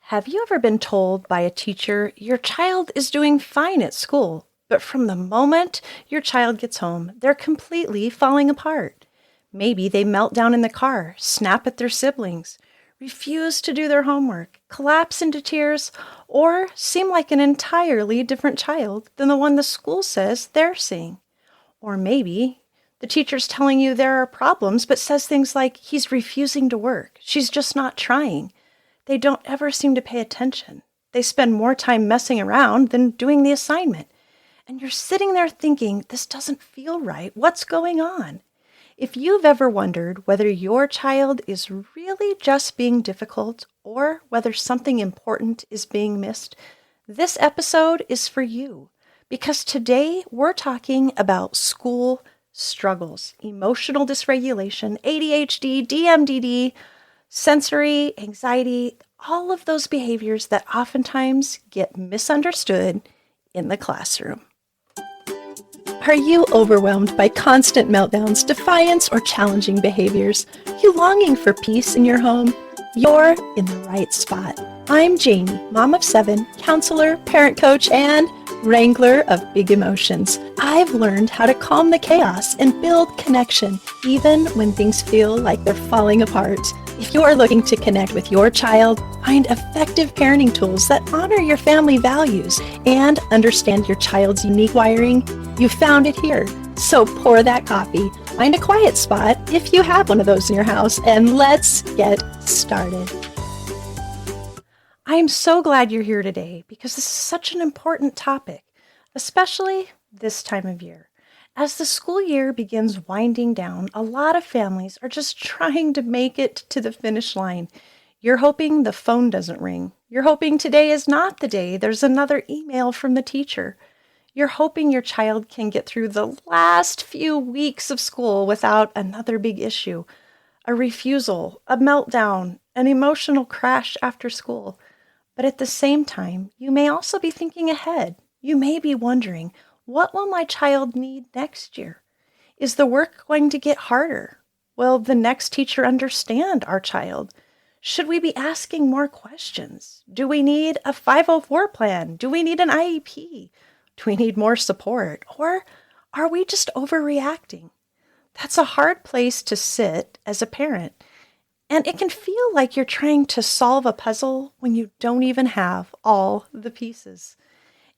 Have you ever been told by a teacher your child is doing fine at school, but from the moment your child gets home, they're completely falling apart? Maybe they melt down in the car, snap at their siblings, refuse to do their homework, collapse into tears, or seem like an entirely different child than the one the school says they're seeing. Or maybe the teacher's telling you there are problems, but says things like, he's refusing to work, she's just not trying. They don't ever seem to pay attention. They spend more time messing around than doing the assignment. And you're sitting there thinking, this doesn't feel right. What's going on? If you've ever wondered whether your child is really just being difficult or whether something important is being missed, this episode is for you. Because today we're talking about school struggles, emotional dysregulation, ADHD, DMDD, sensory, anxiety, all of those behaviors that oftentimes get misunderstood in the classroom. Are you overwhelmed by constant meltdowns, defiance, or challenging behaviors? Are you longing for peace in your home? You're in the right spot. I'm Janie, mom of 7, counselor, parent coach, and wrangler of big emotions. I've learned how to calm the chaos and build connection, even when things feel like they're falling apart. If you're looking to connect with your child, find effective parenting tools that honor your family values, and understand your child's unique wiring, you found it here. So pour that coffee, find a quiet spot if you have one of those in your house, and let's get started. I am so glad you're here today because this is such an important topic, especially this time of year. As the school year begins winding down, a lot of families are just trying to make it to the finish line. You're hoping the phone doesn't ring. You're hoping today is not the day there's another email from the teacher. You're hoping your child can get through the last few weeks of school without another big issue, a refusal, a meltdown, an emotional crash after school. But at the same time, you may also be thinking ahead. You may be wondering, what will my child need next year? Is the work going to get harder? Will the next teacher understand our child? Should we be asking more questions? Do we need a 504 plan? Do we need an IEP? Do we need more support? Or are we just overreacting? That's a hard place to sit as a parent. And it can feel like you're trying to solve a puzzle when you don't even have all the pieces.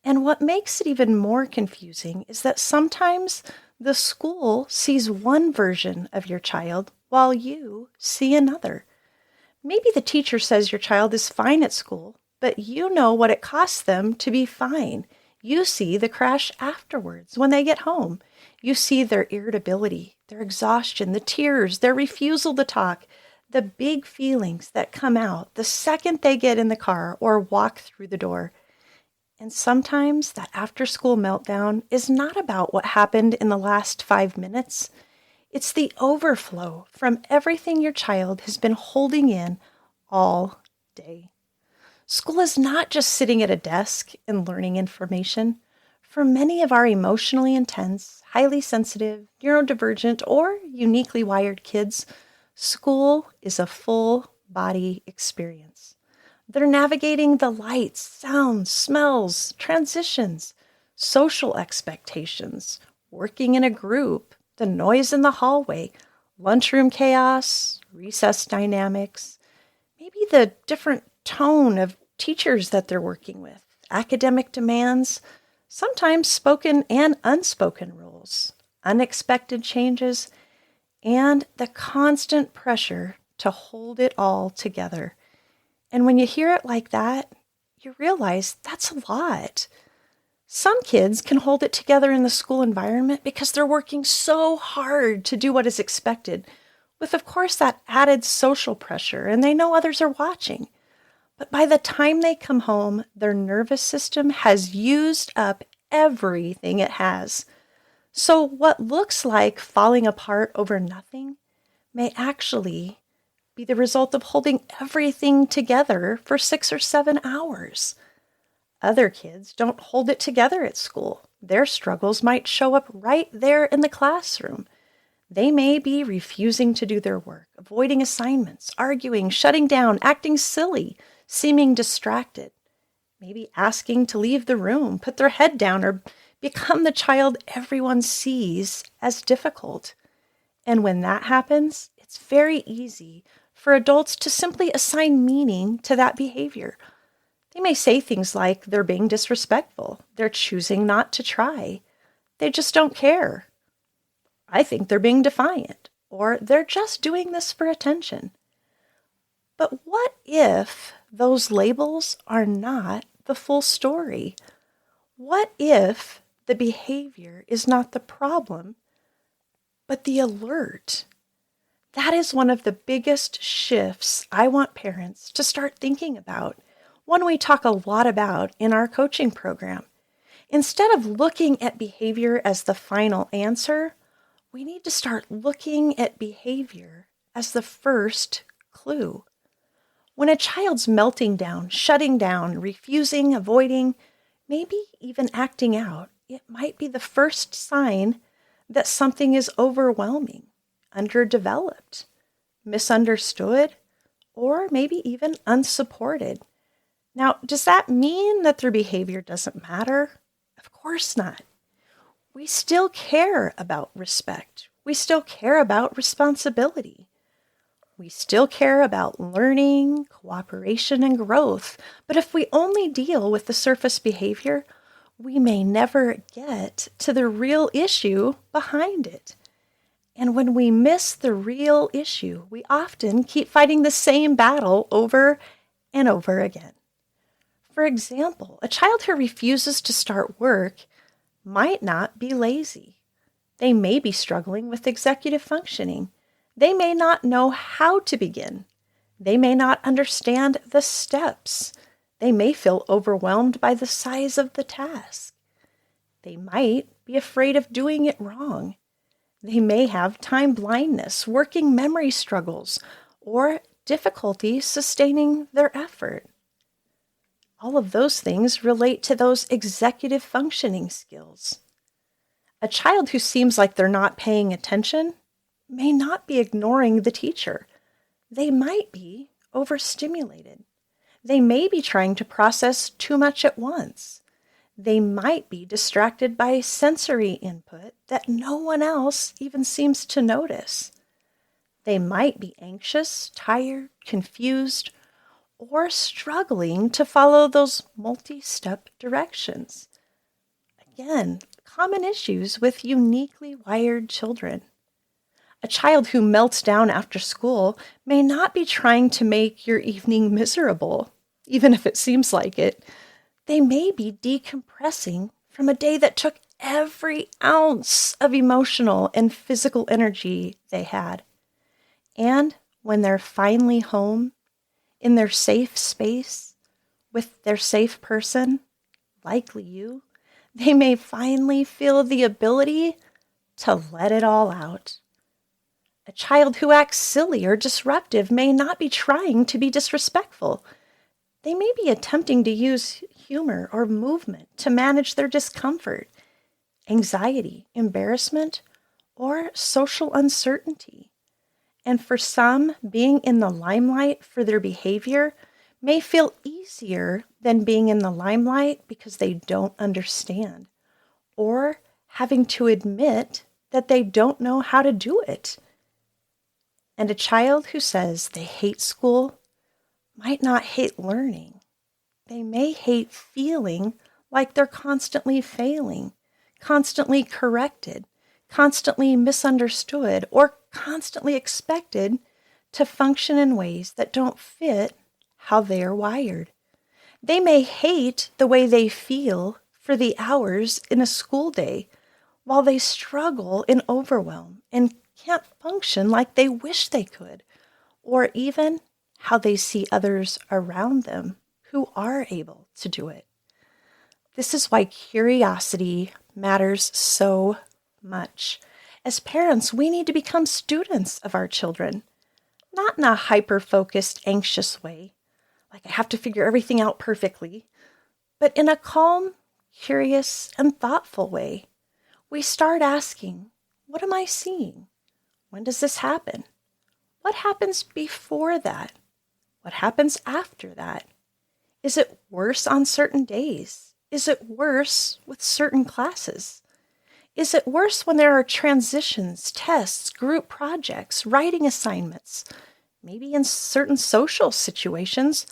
And what makes it even more confusing is that sometimes the school sees one version of your child while you see another. Maybe the teacher says your child is fine at school, but you know what it costs them to be fine. You see the crash afterwards when they get home. You see their irritability, their exhaustion, the tears, their refusal to talk, the big feelings that come out the second they get in the car or walk through the door. And sometimes that after-school meltdown is not about what happened in the last 5 minutes. It's the overflow from everything your child has been holding in all day. School is not just sitting at a desk and learning information. For many of our emotionally intense, highly sensitive, neurodivergent, or uniquely wired kids, school is a full-body experience. They're navigating the lights, sounds, smells, transitions, social expectations, working in a group, the noise in the hallway, lunchroom chaos, recess dynamics, maybe the different tone of teachers that they're working with, academic demands, sometimes spoken and unspoken rules, unexpected changes, and the constant pressure to hold it all together. And when you hear it like that, you realize that's a lot. Some kids can hold it together in the school environment because they're working so hard to do what is expected, with, of course, that added social pressure, and they know others are watching. But by the time they come home, their nervous system has used up everything it has. So what looks like falling apart over nothing may actually be the result of holding everything together for 6 or 7 hours. Other kids don't hold it together at school. Their struggles might show up right there in the classroom. They may be refusing to do their work, avoiding assignments, arguing, shutting down, acting silly, seeming distracted, maybe asking to leave the room, put their head down, or become the child everyone sees as difficult. And when that happens, it's very easy for adults to simply assign meaning to that behavior. They may say things like they're being disrespectful, they're choosing not to try, they just don't care. I think they're being defiant, or they're just doing this for attention. But what if those labels are not the full story? What if the behavior is not the problem, but the alert? That is one of the biggest shifts I want parents to start thinking about, one we talk a lot about in our coaching program. Instead of looking at behavior as the final answer, we need to start looking at behavior as the first clue. When a child's melting down, shutting down, refusing, avoiding, maybe even acting out, it might be the first sign that something is overwhelming, underdeveloped, misunderstood, or maybe even unsupported. Now, does that mean that their behavior doesn't matter? Of course not. We still care about respect. We still care about responsibility. We still care about learning, cooperation, and growth. But if we only deal with the surface behavior, we may never get to the real issue behind it. And when we miss the real issue, we often keep fighting the same battle over and over again. For example, a child who refuses to start work might not be lazy. They may be struggling with executive functioning. They may not know how to begin. They may not understand the steps. They may feel overwhelmed by the size of the task. They might be afraid of doing it wrong. They may have time blindness, working memory struggles, or difficulty sustaining their effort. All of those things relate to those executive functioning skills. A child who seems like they're not paying attention may not be ignoring the teacher. They might be overstimulated. They may be trying to process too much at once. They might be distracted by sensory input that no one else even seems to notice. They might be anxious, tired, confused, or struggling to follow those multi-step directions. Again, common issues with uniquely wired children. A child who melts down after school may not be trying to make your evening miserable, even if it seems like it. They may be decompressing from a day that took every ounce of emotional and physical energy they had. And when they're finally home, in their safe space, with their safe person, likely you, they may finally feel the ability to let it all out. A child who acts silly or disruptive may not be trying to be disrespectful. They may be attempting to use humor or movement to manage their discomfort, anxiety, embarrassment, or social uncertainty. And for some, being in the limelight for their behavior may feel easier than being in the limelight because they don't understand, or having to admit that they don't know how to do it. And a child who says they hate school might not hate learning. They may hate feeling like they're constantly failing, constantly corrected, constantly misunderstood, or constantly expected to function in ways that don't fit how they are wired. They may hate the way they feel for the hours in a school day while they struggle in overwhelm and can't function like they wish they could, or even how they see others around them who are able to do it. This is why curiosity matters so much. As parents, we need to become students of our children, not in a hyper-focused, anxious way, like I have to figure everything out perfectly, but in a calm, curious, and thoughtful way. We start asking, what am I seeing? When does this happen? What happens before that? What happens after that? Is it worse on certain days? Is it worse with certain classes? Is it worse when there are transitions, tests, group projects, writing assignments, maybe in certain social situations,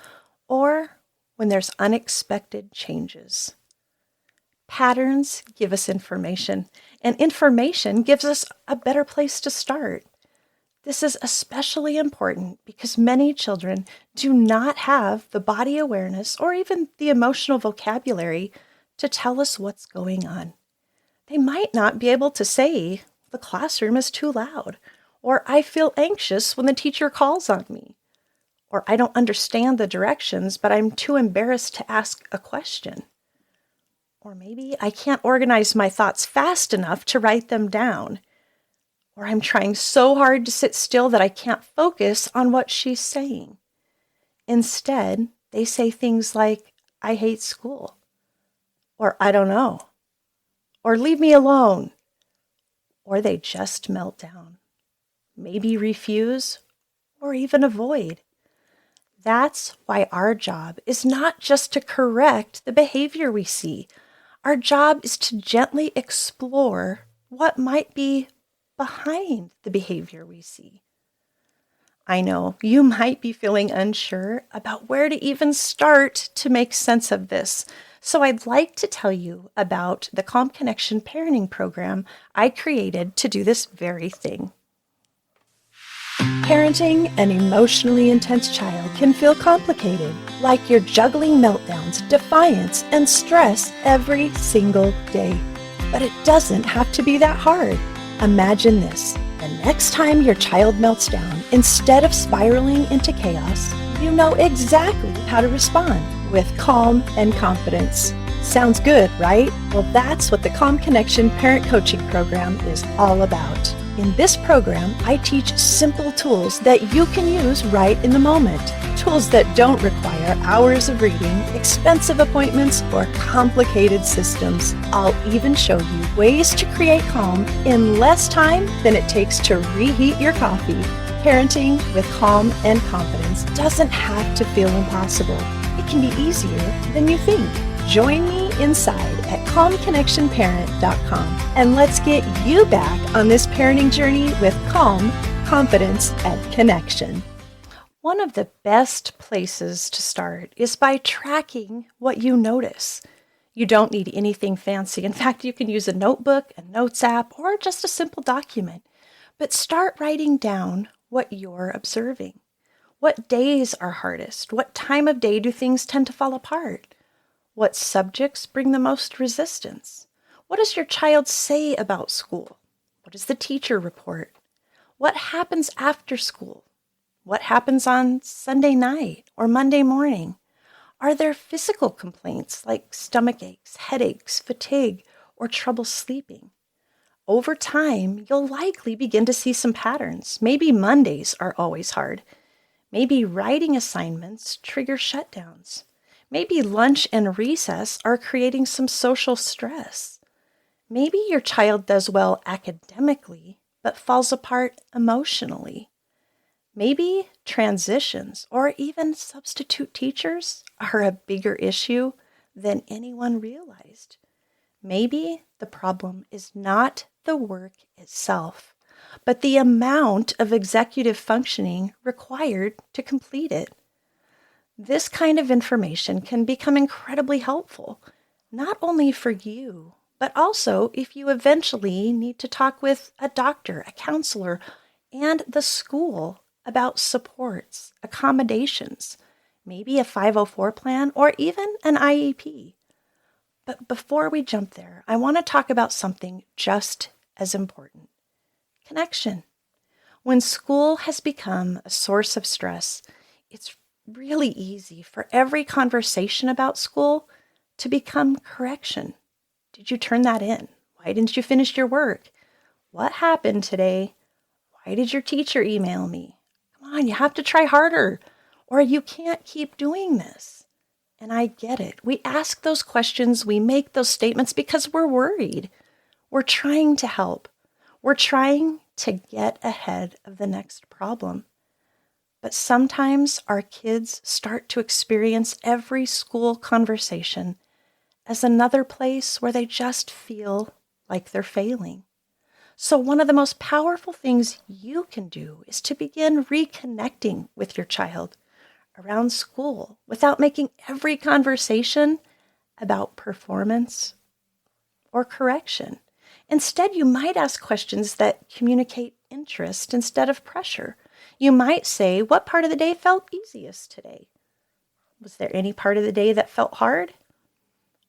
or when there's unexpected changes? Patterns give us information, and information gives us a better place to start. This is especially important because many children do not have the body awareness or even the emotional vocabulary to tell us what's going on. They might not be able to say, the classroom is too loud, or I feel anxious when the teacher calls on me, or I don't understand the directions, but I'm too embarrassed to ask a question. Or maybe I can't organize my thoughts fast enough to write them down. Or I'm trying so hard to sit still that I can't focus on what she's saying. Instead, they say things like, I hate school, or I don't know, or leave me alone, or they just melt down, maybe refuse, or even avoid. That's why our job is not just to correct the behavior we see. Our job is to gently explore what might be behind the behavior we see. I know you might be feeling unsure about where to even start to make sense of this. So I'd like to tell you about the Calm Connection parenting program I created to do this very thing. Parenting an emotionally intense child can feel complicated, like you're juggling meltdowns, defiance, and stress every single day. But it doesn't have to be that hard. Imagine this. The next time your child melts down, instead of spiraling into chaos, you know exactly how to respond with calm and confidence. Sounds good, right? Well, that's what the Calm Connection Parent Coaching Program is all about. In this program, I teach simple tools that you can use right in the moment. Tools that don't require hours of reading, expensive appointments, or complicated systems. I'll even show you ways to create calm in less time than it takes to reheat your coffee. Parenting with calm and confidence doesn't have to feel impossible. It can be easier than you think. Join me inside at calmconnectionparent.com and let's get you back on this parenting journey with calm, confidence, and connection. One of the best places to start is by tracking what you notice. You don't need anything fancy. In fact, you can use a notebook, a notes app, or just a simple document. But start writing down what you're observing. What days are hardest? What time of day do things tend to fall apart? What subjects bring the most resistance? What does your child say about school? What does the teacher report? What happens after school? What happens on Sunday night or Monday morning? Are there physical complaints like stomach aches, headaches, fatigue, or trouble sleeping? Over time, you'll likely begin to see some patterns. Maybe Mondays are always hard. Maybe writing assignments trigger shutdowns. Maybe lunch and recess are creating some social stress. Maybe your child does well academically, but falls apart emotionally. Maybe transitions or even substitute teachers are a bigger issue than anyone realized. Maybe the problem is not the work itself, but the amount of executive functioning required to complete it. This kind of information can become incredibly helpful, not only for you, but also if you eventually need to talk with a doctor, a counselor, and the school about supports, accommodations, maybe a 504 plan, or even an IEP. But before we jump there, I want to talk about something just as important: connection. When school has become a source of stress, it's really easy for every conversation about school to become correction. Did you turn that in? Why didn't you finish your work? What happened today? Why did your teacher email me? Come on, you have to try harder, or you can't keep doing this. And I get it. We ask those questions, we make those statements because we're worried. We're trying to help. We're trying to get ahead of the next problem. But sometimes our kids start to experience every school conversation as another place where they just feel like they're failing. So one of the most powerful things you can do is to begin reconnecting with your child around school without making every conversation about performance or correction. Instead, you might ask questions that communicate interest instead of pressure. You might say, what part of the day felt easiest today? Was there any part of the day that felt hard?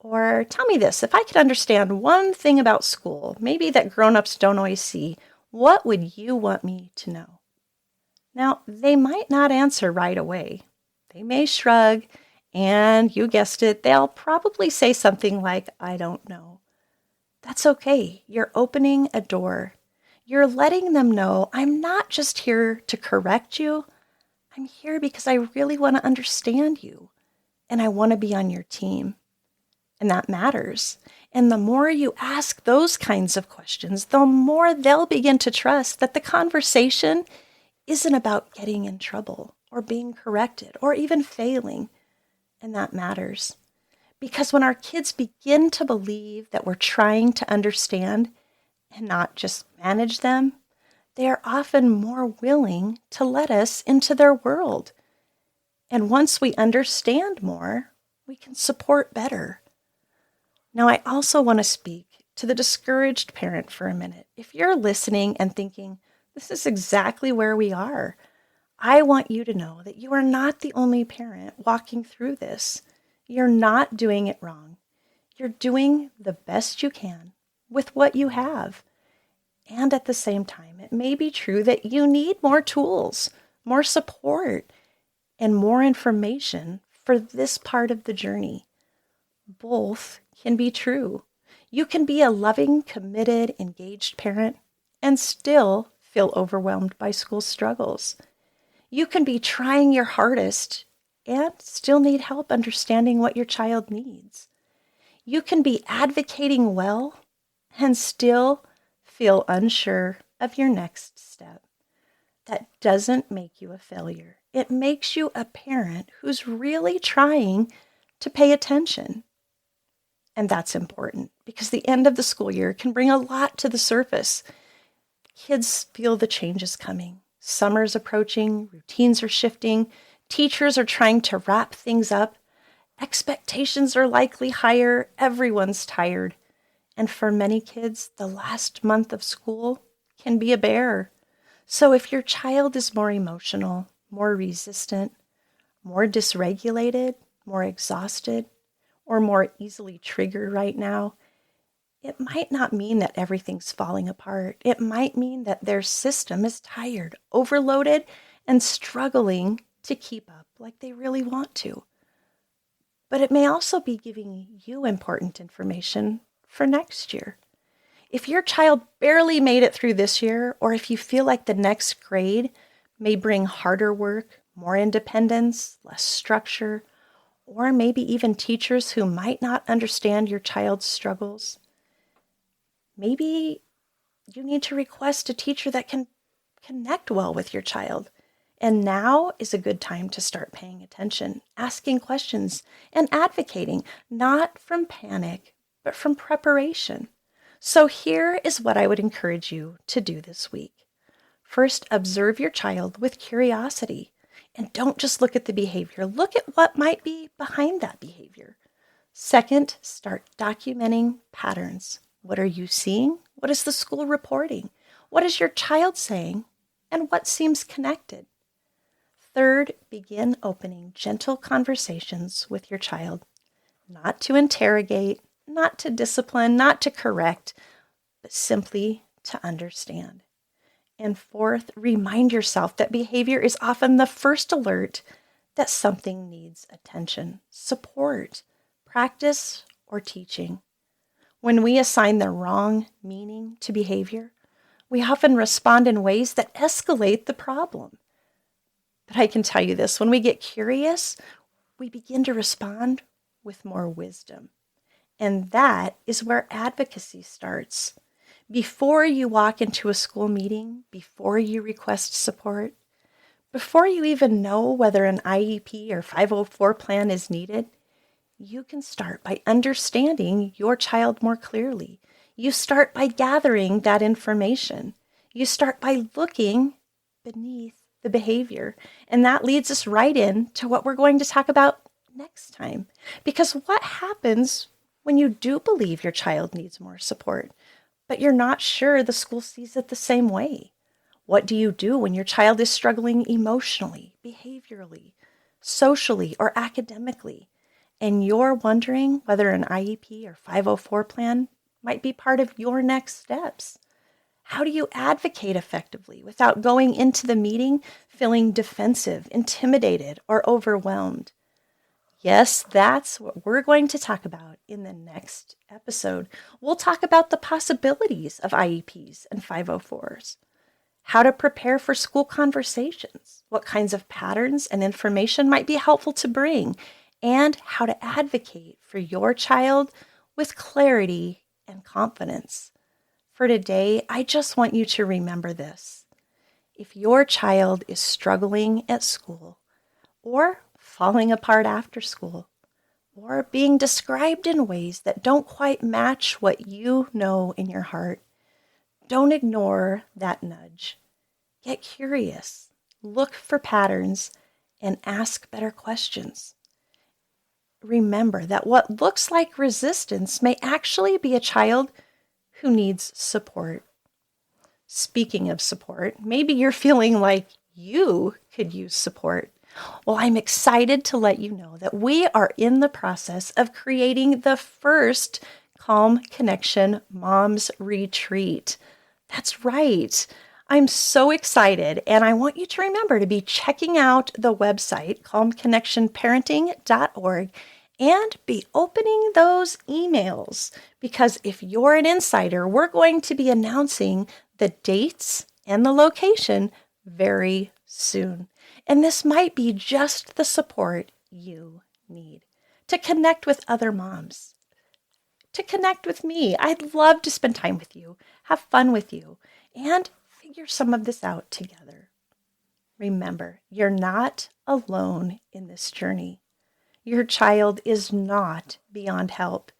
Or tell me this, if I could understand one thing about school, maybe that grown-ups don't always see, what would you want me to know? Now, they might not answer right away. They may shrug, and you guessed it, they'll probably say something like, I don't know. That's okay. You're opening a door. You're letting them know, I'm not just here to correct you. I'm here because I really want to understand you, and I want to be on your team. And that matters. And the more you ask those kinds of questions, the more they'll begin to trust that the conversation isn't about getting in trouble or being corrected or even failing. And that matters. Because when our kids begin to believe that we're trying to understand and not just manage them, they are often more willing to let us into their world. And once we understand more, we can support better. Now, I also want to speak to the discouraged parent for a minute. If you're listening and thinking, this is exactly where we are, I want you to know that you are not the only parent walking through this. You're not doing it wrong. You're doing the best you can with what you have. And at the same time, it may be true that you need more tools, more support, and more information for this part of the journey. Both can be true. You can be a loving, committed, engaged parent and still feel overwhelmed by school struggles. You can be trying your hardest and still need help understanding what your child needs. You can be advocating well and still feel unsure of your next step. That doesn't make you a failure. It makes you a parent who's really trying to pay attention. And that's important because the end of the school year can bring a lot to the surface. Kids feel the changes coming. Summer's approaching, routines are shifting, teachers are trying to wrap things up, expectations are likely higher, everyone's tired. And for many kids, the last month of school can be a bear. So if your child is more emotional, more resistant, more dysregulated, more exhausted, or more easily triggered right now, it might not mean that everything's falling apart. It might mean that their system is tired, overloaded, and struggling to keep up like they really want to. But it may also be giving you important information for next year. If your child barely made it through this year, or if you feel like the next grade may bring harder work, more independence, less structure, or maybe even teachers who might not understand your child's struggles, maybe you need to request a teacher that can connect well with your child. And now is a good time to start paying attention, asking questions, and advocating, not from panic, but from preparation. So here is what I would encourage you to do this week. First, observe your child with curiosity. And don't just look at the behavior. Look at what might be behind that behavior. Second, start documenting patterns. What are you seeing? What is the school reporting? What is your child saying? And what seems connected? Third, begin opening gentle conversations with your child. Not to interrogate, not to discipline, not to correct, but simply to understand. And fourth, remind yourself that behavior is often the first alert that something needs attention, support, practice, or teaching. When we assign the wrong meaning to behavior, we often respond in ways that escalate the problem. But I can tell you this, when we get curious, we begin to respond with more wisdom. And that is where advocacy starts. Before you walk into a school meeting, before you request support, Before you even know whether an IEP or 504 plan is needed, you can start by understanding your child more clearly. You start by gathering that information. You start by looking beneath the behavior. And that leads us right in to what we're going to talk about next time. Because what happens when you do believe your child needs more support, but you're not sure the school sees it the same way? What do you do when your child is struggling emotionally, behaviorally, socially, or academically, and you're wondering whether an IEP or 504 plan might be part of your next steps? How do you advocate effectively without going into the meeting feeling defensive, intimidated, or overwhelmed? Yes, that's what we're going to talk about in the next episode. We'll talk about the possibilities of IEPs and 504s, how to prepare for school conversations, what kinds of patterns and information might be helpful to bring, and how to advocate for your child with clarity and confidence. For today, I just want you to remember this. If your child is struggling at school, or falling apart after school, or being described in ways that don't quite match what you know in your heart, don't ignore that nudge. Get curious, look for patterns, and ask better questions. Remember that what looks like resistance may actually be a child who needs support. Speaking of support, maybe you're feeling like you could use support. Well, I'm excited to let you know that we are in the process of creating the first Calm Connection Moms Retreat. That's right. I'm so excited, and I want you to remember to be checking out the website, calmconnectionparenting.org, and be opening those emails, because if you're an insider, we're going to be announcing the dates and the location very soon. And this might be just the support you need to connect with other moms, to connect with me. I'd love to spend time with you, have fun with you, and figure some of this out together. Remember, you're not alone in this journey. Your child is not beyond help,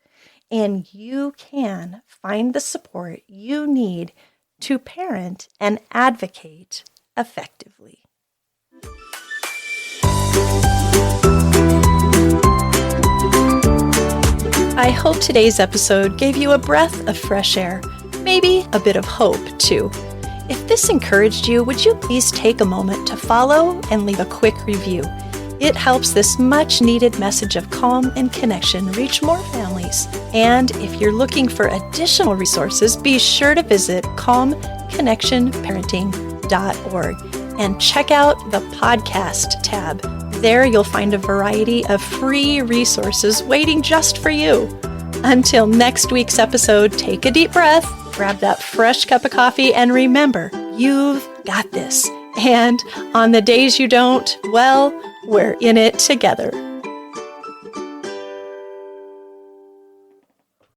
and you can find the support you need to parent and advocate effectively. I hope today's episode gave you a breath of fresh air, maybe a bit of hope too. If this encouraged you, would you please take a moment to follow and leave a quick review? It helps this much needed message of calm and connection reach more families. And if you're looking for additional resources, be sure to visit calmconnectionparenting.org and check out the podcast tab. There you'll find a variety of free resources waiting just for you. Until next week's episode, take a deep breath, grab that fresh cup of coffee, and remember, you've got this. And on the days you don't, well, we're in it together.